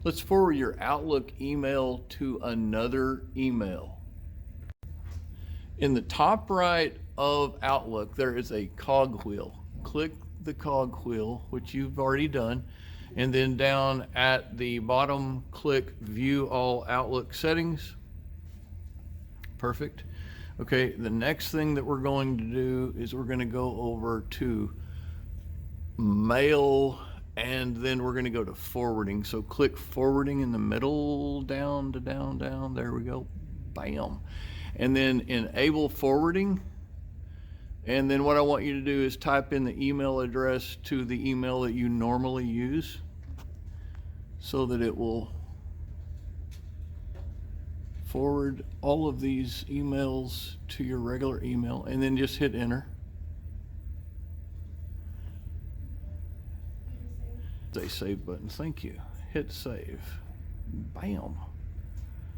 Let's forward your Outlook email to another email. In the top right of Outlook, there is a cog wheel. Click the cog wheel, which you've already done, and then down at the bottom, click View All Outlook Settings. Perfect. Okay, the next thing that we're going to do is we're going to go over to Mail, and then we're going to go to Forwarding. So click Forwarding in the middle, down to down. There we go. Bam. And then enable forwarding. And then what I want you to do is type in the email address to the email that you normally use so that it will forward all of these emails to your regular email, and then just hit enter. Say save button. Thank you. Hit save. Bam.